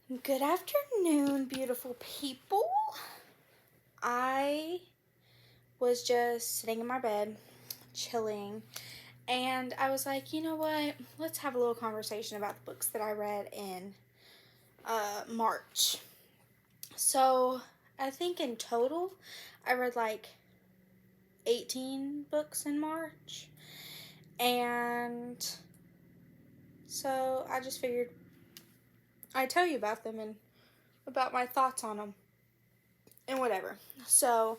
Good afternoon, beautiful people. I was just sitting in my bed, chilling, and I was like, you know what? Let's have a little conversation about the books that I read in March. So, I think in total, I read like 18 books in March, and so I just figured I'd tell you about them and about my thoughts on them and whatever. So,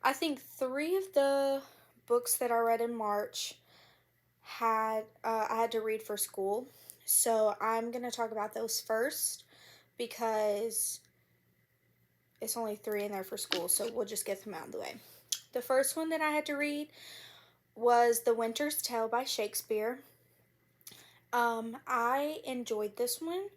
I think three of the books that I read in March I had to read for school. So I'm gonna talk about those first because it's only three in there for school, so we'll just get them out of the way. The first one that I had to read was The Winter's Tale by Shakespeare. I enjoyed this one.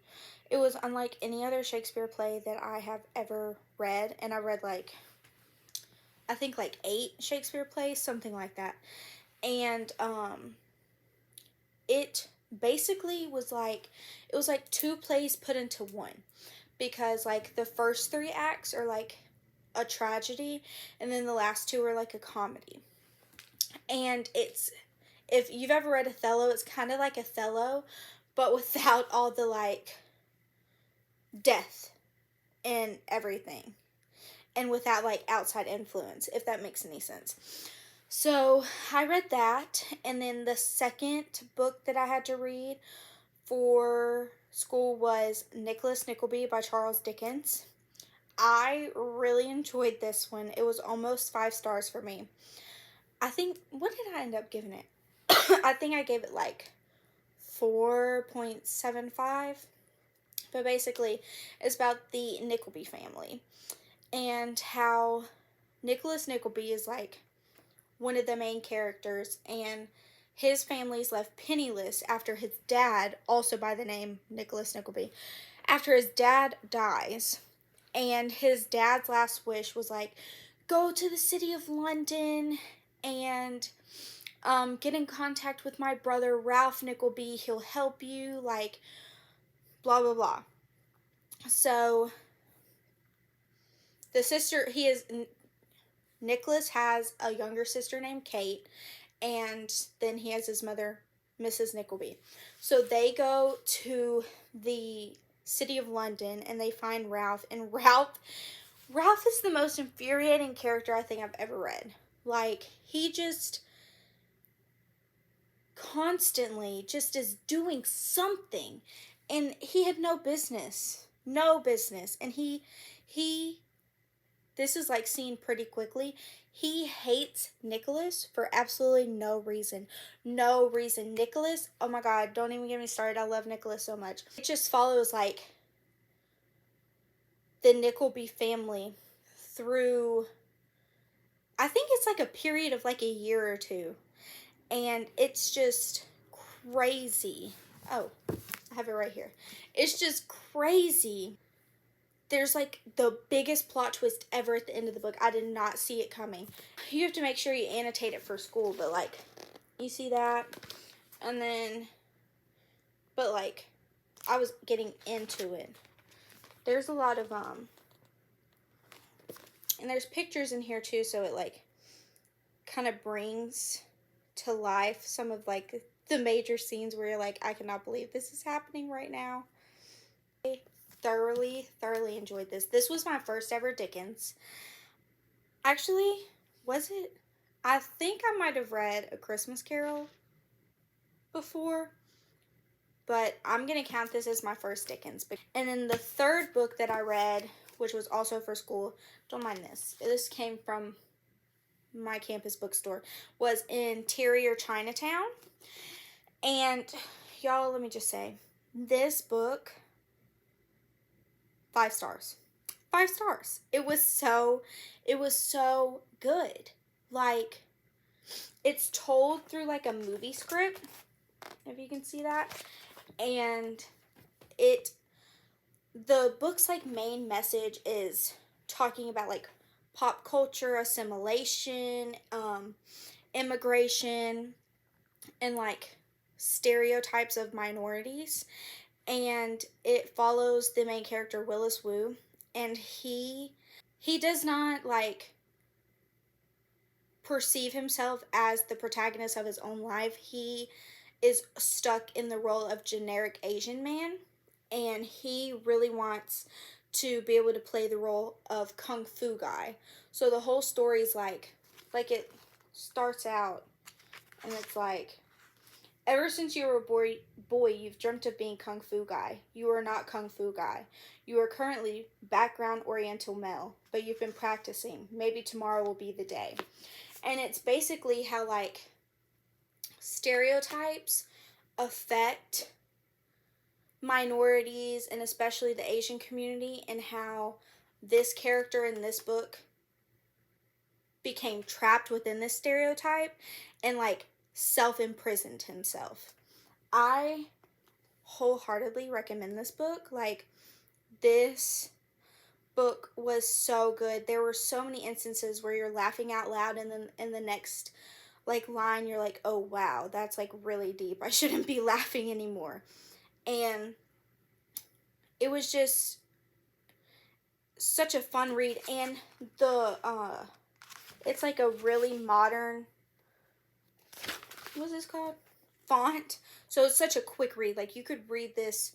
It was unlike any other Shakespeare play that I have ever read, and I read I think like 8 Shakespeare plays, something like that. And it basically was like two plays put into one, because like the first 3 acts are like a tragedy, and then the last 2 are like a comedy. And it's, if you've ever read Othello, it's kind of like Othello but without all the like death and everything, and without like outside influence, if that makes any sense. So I read that, and then the second book that I had to read for school was Nicholas Nickleby by Charles Dickens. I really enjoyed this one. It was almost 5 stars for me. I think, what did I end up giving it? I think I gave it like 4.75. But basically, it's about the Nickleby family and how Nicholas Nickleby is like one of the main characters, and his family's left penniless after his dad, also by the name Nicholas Nickleby, after his dad dies. And his dad's last wish was like, go to the city of London and get in contact with my brother Ralph Nickleby. He'll help you, like, blah blah blah. So the sister, Nicholas has a younger sister named Kate, and then he has his mother, Mrs. Nickleby. So they go to the city of London and they find Ralph, and Ralph is the most infuriating character I think I've ever read. Like, he just constantly just is doing something, and he had no business. No business. And he this is like seen pretty quickly. He hates Nicholas for absolutely no reason. No reason. Nicholas, oh my god, don't even get me started. I love Nicholas so much. It just follows like the Nickleby family through, I think it's like a period of like a year or two. And it's just crazy. Oh, I have it right here. It's just crazy. There's like the biggest plot twist ever at the end of the book. I did not see it coming. You have to make sure you annotate it for school, but like, you see that? And then, but like, I was getting into it. There's a lot of, and there's pictures in here too, so it like kind of brings to life some of like the major scenes where you're like, I cannot believe this is happening right now. I thoroughly enjoyed this. This was my first ever Dickens. Actually, was it? I think I might have read A Christmas Carol before, but I'm going to count this as my first Dickens. And then the third book that I read, which was also for school, don't mind this. This came from my campus bookstore, was Interior Chinatown. And y'all, let me just say, this book, 5 stars. 5 stars. It was so good. Like, it's told through like a movie script, if you can see that. And the book's like main message is talking about like pop culture, assimilation, immigration, and like stereotypes of minorities. and it follows the main character Willis Wu, and he does not like perceive himself as the protagonist of his own life. He is stuck in the role of generic Asian man, and he really wants to be able to play the role of kung fu guy. So the whole story is like it starts out and it's like, ever since you were a boy, you've dreamt of being kung fu guy. You are not kung fu guy. You are currently background oriental male, but you've been practicing. Maybe tomorrow will be the day. And it's basically how like stereotypes affect minorities and especially the Asian community, and how this character in this book became trapped within this stereotype and like self-imprisoned himself. I wholeheartedly recommend this book. Like, this book was so good. There were so many instances where you're laughing out loud, and then in the next like line you're like, oh wow, that's like really deep. I shouldn't be laughing anymore. And it was just such a fun read, and the it's like a really modern, what's this called, font. So it's such a quick read. Like, you could read this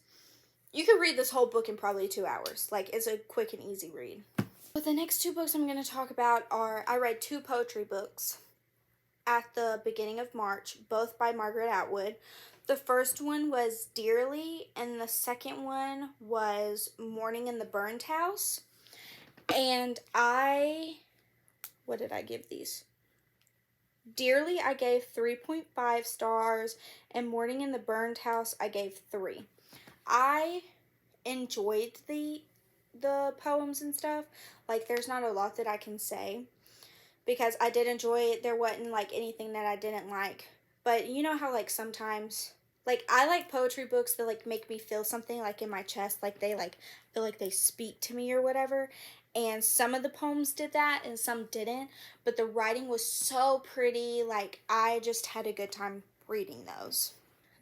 whole book in probably 2 hours. Like, it's a quick and easy read. But the next two books I'm going to talk about are, I read 2 poetry books at the beginning of March, both by Margaret Atwood. The first one was Dearly, and the second one was Morning in the Burned House. And what did I give these? Dearly, I gave 3.5 stars, and Morning in the Burned House, I gave 3. I enjoyed the poems and stuff. Like, there's not a lot that I can say, because I did enjoy it. There wasn't like anything that I didn't like. But you know how like sometimes, like, I like poetry books that like make me feel something like in my chest, like they like feel like they speak to me or whatever. And some of the poems did that and some didn't, but the writing was so pretty. Like, I just had a good time reading those.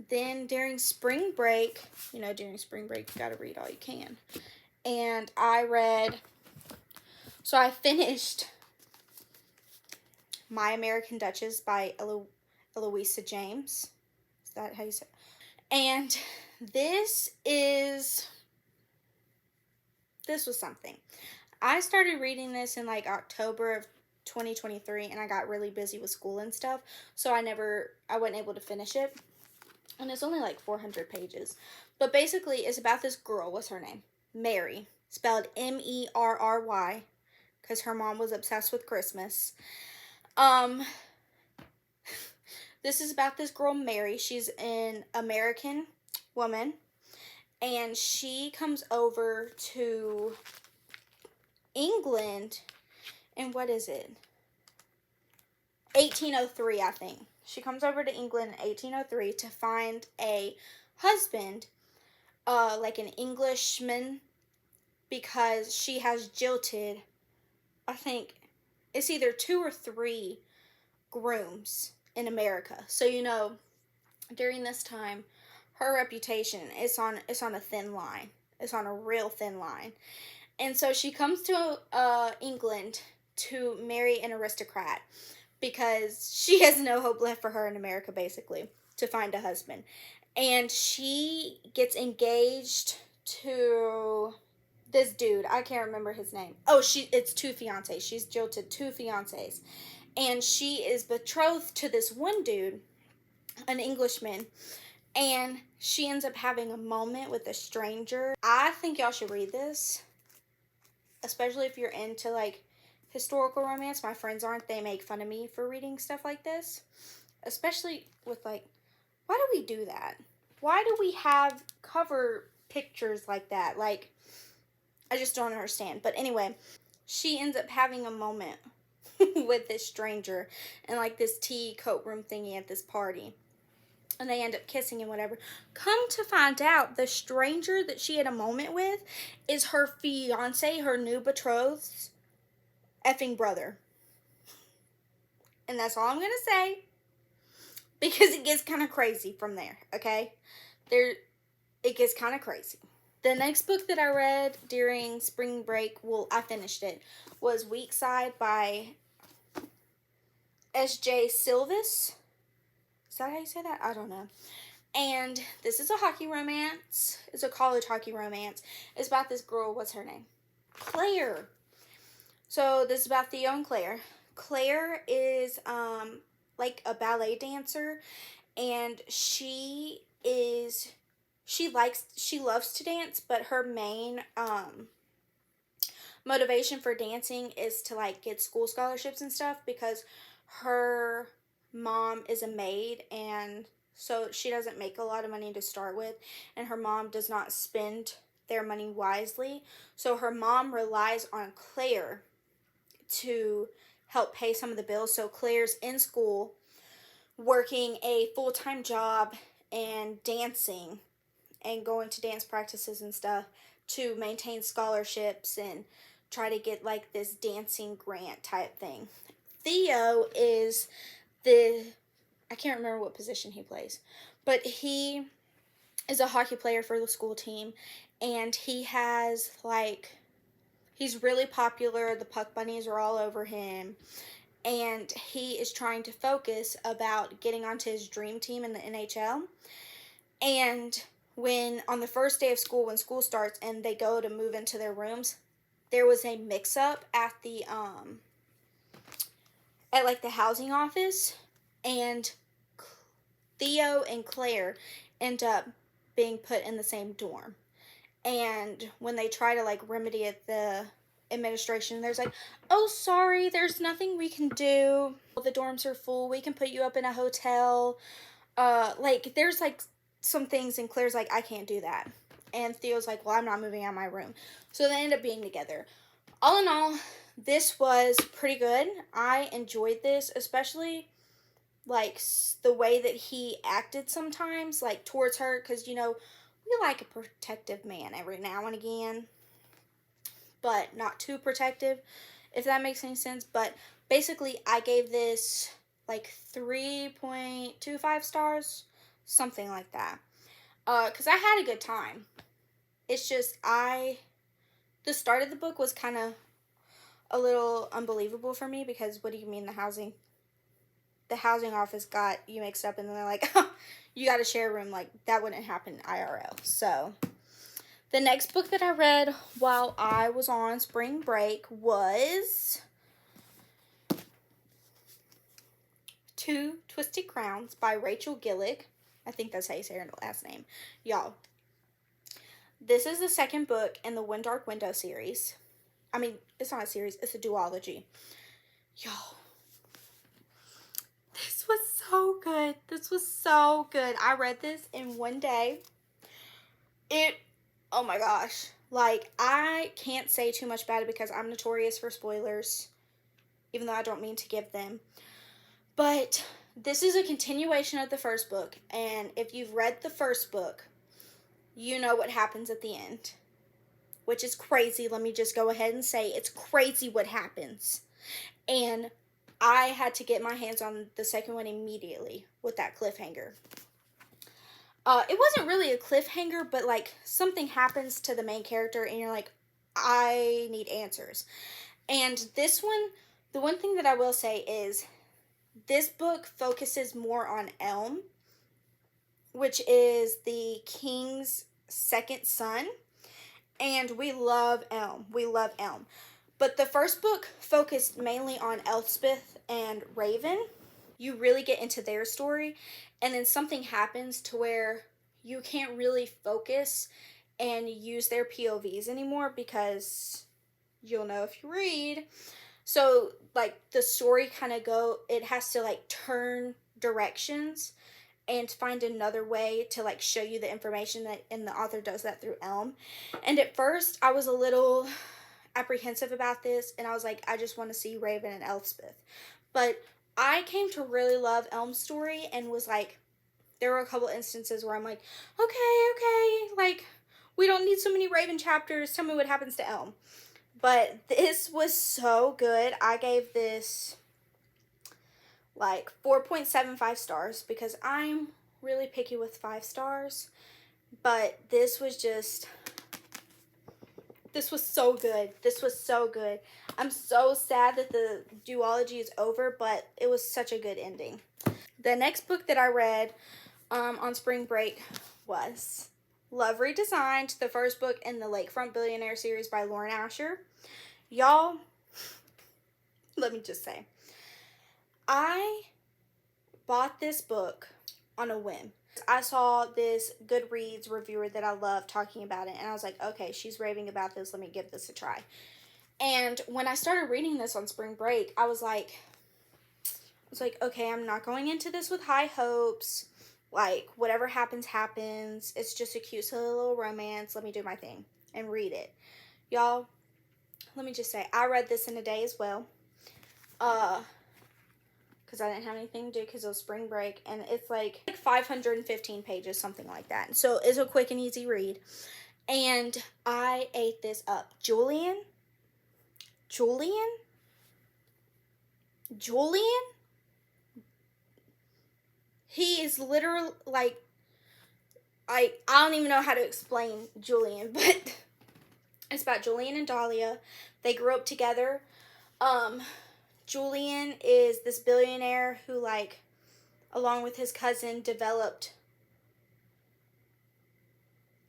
Then during spring break, you gotta read all you can. And I finished My American Duchess by Eloisa James. Is that how you say it? And this was something. I started reading this in like October of 2023, and I got really busy with school and stuff, so I wasn't able to finish it. And it's only like 400 pages. But basically, it's about this girl. What's her name? Mary. Spelled Merry, because her mom was obsessed with Christmas. This is about this girl, Mary. She's an American woman, and she comes over to England in, what is it? 1803, I think. She comes over to England in 1803 to find a husband, like an Englishman, because she has jilted, I think it's either 2 or 3 grooms in America. So, during this time, her reputation is on a thin line. It's on a real thin line. And so she comes to England to marry an aristocrat, because she has no hope left for her in America, basically, to find a husband. And she gets engaged to this dude. I can't remember his name. Oh, it's 2 fiancés. She's jilted 2 fiancés. And she is betrothed to this one dude, an Englishman. And she ends up having a moment with a stranger. I think y'all should read this, especially if you're into like historical romance. My friends aren't. They make fun of me for reading stuff like this, especially with like, why do we do that? Why do we have cover pictures like that? Like, I just don't understand. But anyway, she ends up having a moment with this stranger and like this tea coat room thingy at this party, and they end up kissing and whatever. Come to find out, the stranger that she had a moment with is her fiance, her new betrothed's effing brother. And that's all I'm gonna say, because it gets kind of crazy from there. Okay, it gets kind of crazy. The next book that I read during spring break, well, I finished it, was Weak Side by S.J. Silvis. Is that how you say that? I don't know. And this is a hockey romance. It's a college hockey romance. It's about this girl. What's her name? Claire. So this is about Theo and Claire. Claire is like a ballet dancer, and she loves to dance, but her main motivation for dancing is to like get school scholarships and stuff, because her mom is a maid, and so she doesn't make a lot of money to start with, and her mom does not spend their money wisely. So her mom relies on Claire to help pay some of the bills. So Claire's in school working a full-time job and dancing and going to dance practices and stuff to maintain scholarships and try to get like this dancing grant type thing. Theo is I can't remember what position he plays, but he is a hockey player for the school team, and he's really popular. The puck bunnies are all over him, and he is trying to focus about getting onto his dream team in the NHL. And when on the first day of school, when school starts and they go to move into their rooms, there was a mix-up at the like the housing office, and Theo and Claire end up being put in the same dorm. And when they try to like remedy it, the administration, there's like, oh, sorry, there's nothing we can do. The dorms are full. We can put you up in a hotel. Like there's like some things, and Claire's like, I can't do that. And Theo's like, well, I'm not moving out of my room. So they end up being together. All in all, this was pretty good. I enjoyed this, especially like the way that he acted sometimes, like towards her, because, you know, we like a protective man every now and again, but not too protective, if that makes any sense. But basically, I gave this like 3.25 stars, something like that, because I had a good time. It's just the start of the book was kind of a little unbelievable for me, because what do you mean the housing office got you mixed up, and then they're like, oh, you got to share a room? Like, that wouldn't happen IRL. So the next book that I read while I was on spring break was Two Twisted Crowns by Rachel Gillick. I think that's how you say her last name. Y'all, this is the second book in the One Dark Window series. I mean, it's not a series, it's a duology. Y'all, this was so good. This was so good. I read this in one day. Oh my gosh. Like, I can't say too much about it because I'm notorious for spoilers, even though I don't mean to give them. But this is a continuation of the first book, and if you've read the first book, you know what happens at the end, which is crazy. Let me just go ahead and say it's crazy what happens. And I had to get my hands on the second one immediately with that cliffhanger. It wasn't really a cliffhanger, but like something happens to the main character and you're like, I need answers. And this one, the one thing that I will say is this book focuses more on Elm, which is the king's second son. And we love Elm. We love Elm. But the first book focused mainly on Elspeth and Raven. You really get into their story, and then something happens to where you can't really focus and use their POVs anymore, because you'll know if you read. So, like, the story it has to, like, turn directions and find another way to, like, show you the information and the author does that through Elm. And at first, I was a little apprehensive about this, and I was like, I just want to see Raven and Elspeth. But I came to really love Elm's story, and was like, there were a couple instances where I'm like, okay, like, we don't need so many Raven chapters, tell me what happens to Elm. But this was so good. I gave this like 4.75 stars, because I'm really picky with 5 stars, But this was so good. This was so good. I'm so sad that the duology is over, but it was such a good ending. The next book that I read on spring break was Love Redesigned, the first book in the Lakefront Billionaire series by Lauren Asher. Y'all, let me just say, I bought this book on a whim. I saw this Goodreads reviewer that I love talking about it, and I was like, okay, she's raving about this. Let me give this a try. And when I started reading this on spring break, I was like, okay, I'm not going into this with high hopes. Like, whatever happens, happens. It's just a cute, silly little romance. Let me do my thing and read it. Y'all, let me just say, I read this in a day as well. Because I didn't have anything to do because it was spring break. And it's like 515 pages, something like that. So it's a quick and easy read. And I ate this up. Julian? He is literally like, I don't even know how to explain Julian, but it's about Julian and Dahlia. They grew up together. Julian is this billionaire who, like, along with his cousin, developed,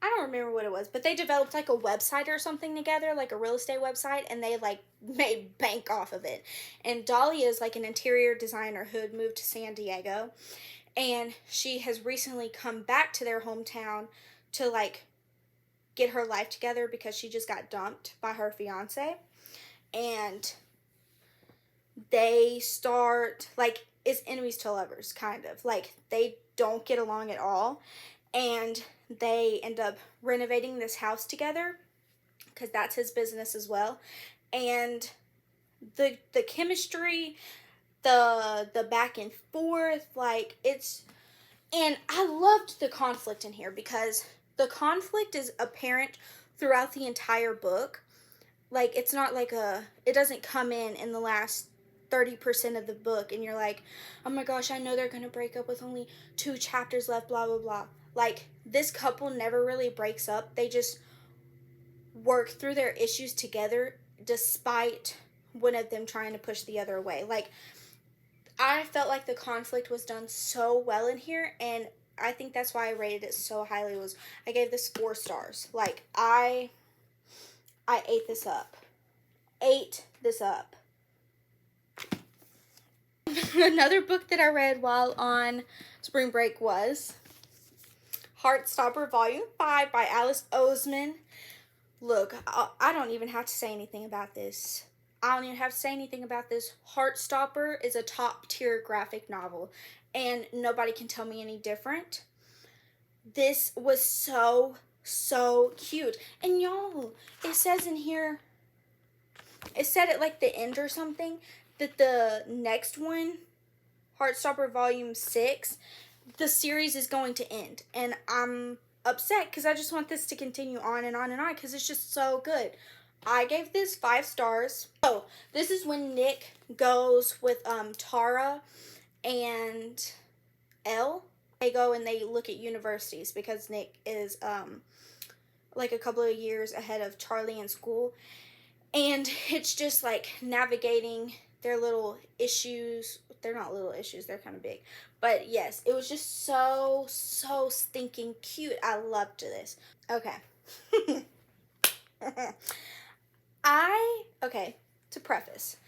I don't remember what it was, but they developed like a website or something together, like a real estate website, and they like made bank off of it. And Dahlia is like an interior designer who had moved to San Diego, and she has recently come back to their hometown to like get her life together because she just got dumped by her fiance. And they start, like, it's enemies to lovers, kind of. Like, they don't get along at all. And they end up renovating this house together because that's his business as well. And the chemistry, the back and forth, like, it's, and I loved the conflict in here because the conflict is apparent throughout the entire book. Like, it's not like it doesn't come in the last 30% of the book and you're like, oh my gosh, I know they're gonna break up with only 2 chapters left, blah blah blah. Like, this couple never really breaks up. They just work through their issues together despite one of them trying to push the other away. Like, I felt like the conflict was done so well in here, and I think that's why I rated it so highly. Was I gave this 4 stars. Like, I ate this up. Another book that I read while on spring break was Heartstopper Volume 5 by Alice Oseman. Look, I don't even have to say anything about this. Heartstopper is a top-tier graphic novel, and nobody can tell me any different. This was so cute. And y'all, it says in here, it said at like the end or something, that the next one, Heartstopper Volume 6, the series is going to end. And I'm upset because I just want this to continue on and on and on because it's just so good. I gave this 5 stars. Oh, this is when Nick goes with Tara and Elle. They go and they look at universities because Nick is like a couple of years ahead of Charlie in school. And it's just like navigating their little issues. They're not little issues, they're kind of big. But yes, it was just so stinking cute. I loved this. Okay. To preface,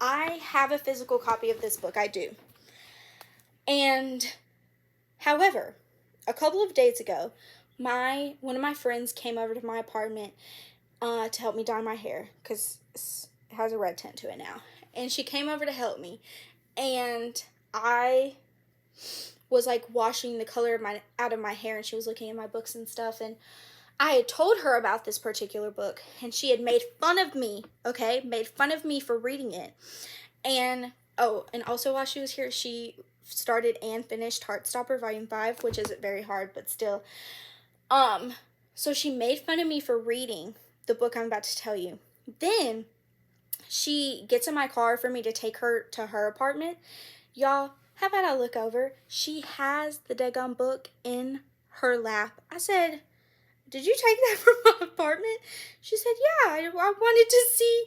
I have a physical copy of this book. I do. And, however, a couple of days ago, one of my friends came over to my apartment to help me dye my hair because it has a red tint to it now. And she came over to help me, and I was like washing the color out of my hair, and she was looking at my books and stuff, and I had told her about this particular book, and she had made fun of me, for reading it. And, and also while she was here, she started and finished Heartstopper Volume 5, which isn't very hard, but still. So she made fun of me for reading the book I'm about to tell you. Then she gets in my car for me to take her to her apartment. Y'all, how about I look over? She has the daggone book in her lap. I said, did you take that from my apartment? She said, yeah, I wanted to see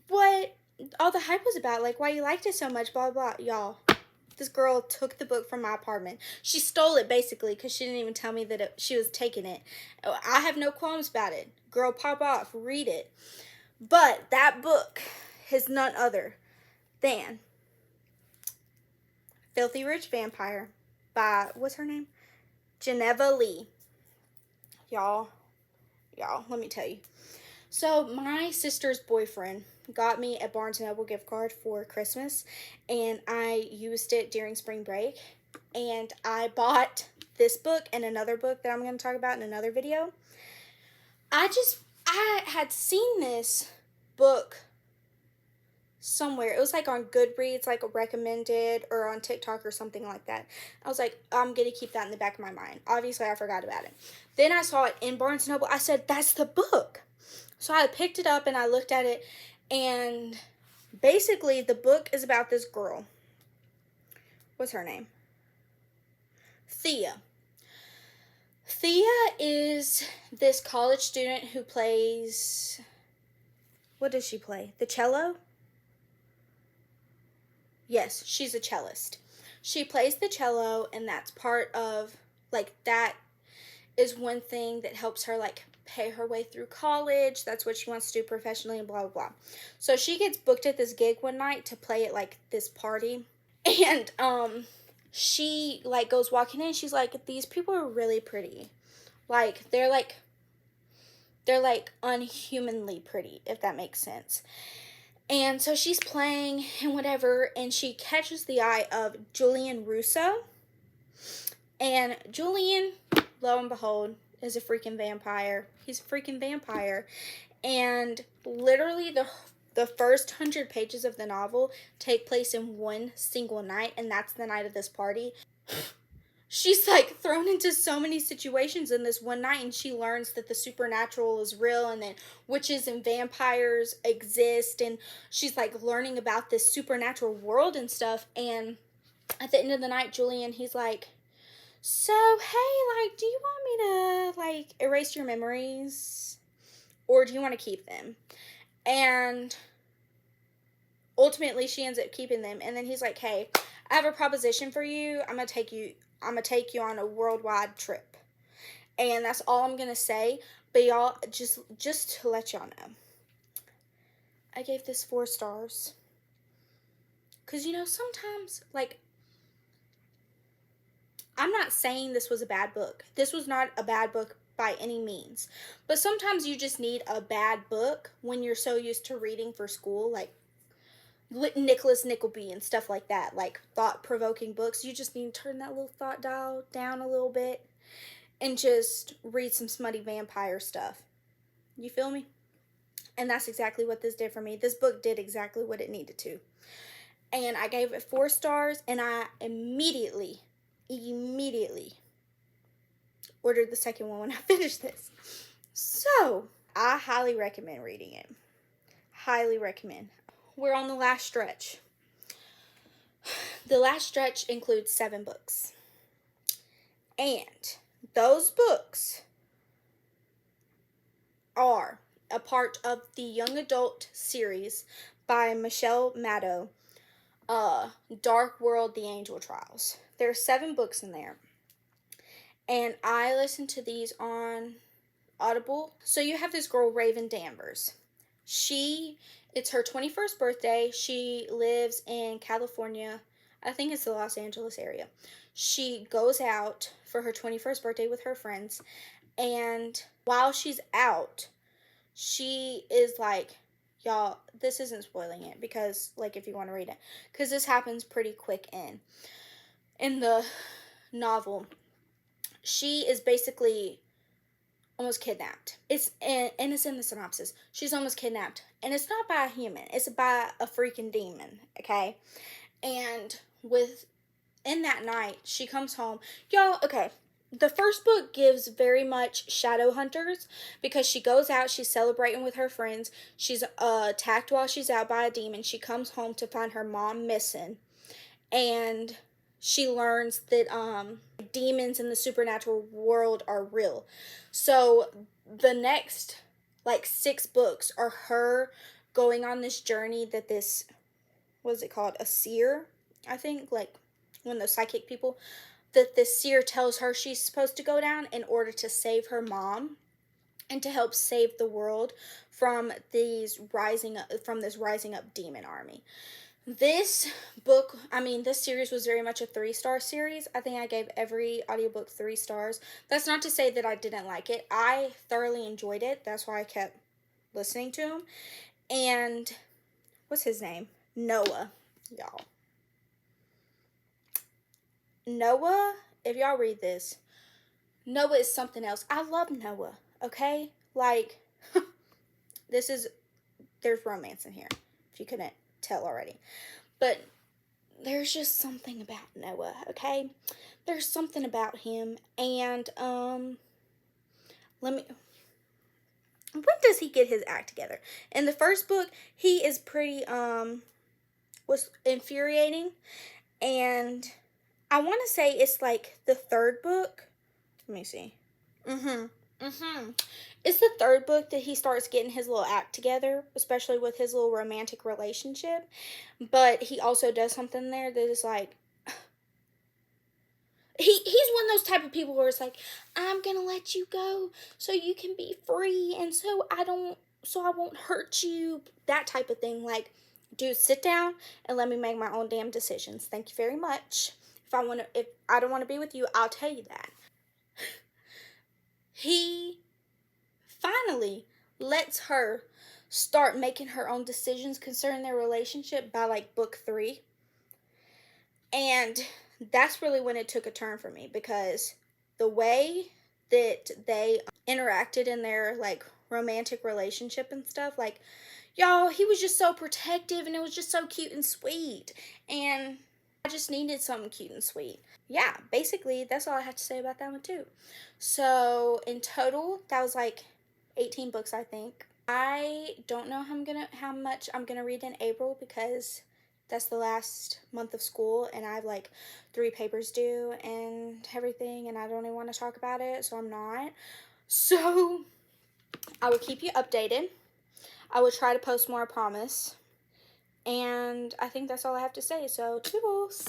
what all the hype was about, like why you liked it so much, blah, blah, blah. Y'all, this girl took the book from my apartment. She stole it, basically, because she didn't even tell me that she was taking it. I have no qualms about it. Girl, pop off, read it. But that book is none other than Filthy Rich Vampire by, what's her name? Geneva Lee. Y'all, let me tell you. So my sister's boyfriend got me a Barnes & Noble gift card for Christmas, and I used it during spring break, and I bought this book and another book that I'm going to talk about in another video. I had seen this book somewhere. It was like on Goodreads, like recommended, or on TikTok or something like that. I was like, I'm going to keep that in the back of my mind. Obviously, I forgot about it. Then I saw it in Barnes & Noble. I said, that's the book. So I picked it up and I looked at it, and basically the book is about this girl. What's her name? Thea. Thea is this college student who plays, what does she play? The cello? Yes, she's a cellist. She plays the cello, and that's part of, like, that is one thing that helps her, like, pay her way through college. That's what she wants to do professionally and blah, blah, blah. So she gets booked at this gig one night to play at, like, this party. And, she, like, goes walking in. She's like, these people are really pretty. Like, they're unhumanly pretty, if that makes sense. And so she's playing and whatever, and she catches the eye of Julian Russo. And Julian, lo and behold, is a freaking vampire. He's a freaking vampire. And literally the first 100 pages of the novel take place in one single night, and that's the night of this party. She's like thrown into so many situations in this one night, and she learns that the supernatural is real and that witches and vampires exist, and she's like learning about this supernatural world and stuff. And at the end of the night, Julian, he's like, so hey, like, do you want me to like erase your memories, or do you want to keep them? And ultimately she ends up keeping them. And then he's like, hey, I have a proposition for you. I'm gonna take you on a worldwide trip. And that's all I'm gonna say. But y'all, just to let y'all know, I gave this 4 stars. Because, you know, sometimes, like, I'm not saying this was a bad book. This was not a bad book by any means. But sometimes you just need a bad book when you're so used to reading for school, like Nicholas Nickleby and stuff like that, like thought-provoking books. You just need to turn that little thought dial down a little bit and just read some smutty vampire stuff. You feel me? And that's exactly what this did for me. This book did exactly what it needed to. And I gave it 4 stars, and I immediately ordered the second one when I finished this. So, I highly recommend reading it. Highly recommend. We're on the last stretch. The last stretch includes 7 books. And those books are a part of the young adult series by Michelle Maddow, Dark World, The Angel Trials. There are 7 books in there. And I listened to these on Audible. So you have this girl, Raven Danvers. It's her 21st birthday. She lives in California. I think it's the Los Angeles area. She goes out for her 21st birthday with her friends. And while she's out, she is like, y'all, this isn't spoiling it because, like, if you want to read it, because this happens pretty quick in the novel. She is basically almost kidnapped. It's in the synopsis. She's almost kidnapped, and it's not by a human. It's by a freaking demon. Okay, and in that night, she comes home. Y'all, okay. The first book gives very much Shadowhunters because she goes out, she's celebrating with her friends, she's attacked while she's out by a demon, she comes home to find her mom missing, and she learns that demons in the supernatural world are real. So the next like 6 books are her going on this journey that this, what is it called, a seer, I think, like one of those psychic people, that this seer tells her she's supposed to go down in order to save her mom and to help save the world from this rising up demon army. This book, I mean, this series was very much a 3-star series. I think I gave every audiobook 3 stars. That's not to say that I didn't like it. I thoroughly enjoyed it. That's why I kept listening to him. And what's his name? Noah, y'all. Noah, if y'all read this, Noah is something else. I love Noah, okay? Like, there's romance in here, if you couldn't tell already. But there's just something about Noah, okay? There's something about him, and, when does he get his act together? In the first book, he is pretty, was infuriating, and I want to say it's like the 3rd book. Let me see. It's the 3rd book that he starts getting his little act together, especially with his little romantic relationship. But he also does something there that is like, he's one of those type of people where it's like, I'm gonna let you go so you can be free, and so I won't hurt you. That type of thing. Like, dude, sit down and let me make my own damn decisions. Thank you very much. If I don't want to be with you, I'll tell you that. He finally lets her start making her own decisions concerning their relationship by like book 3. And that's really when it took a turn for me, because the way that they interacted in their like romantic relationship and stuff, like, y'all, he was just so protective and it was just so cute and sweet. And I just needed something cute and sweet. Yeah, basically, that's all I have to say about that one, too. So, in total, that was like 18 books, I think. I don't know how much I'm gonna read in April, because that's the last month of school, and I have like 3 papers due and everything, and I don't even want to talk about it, so I'm not. So, I will keep you updated. I will try to post more, I promise. And I think that's all I have to say, so toodles!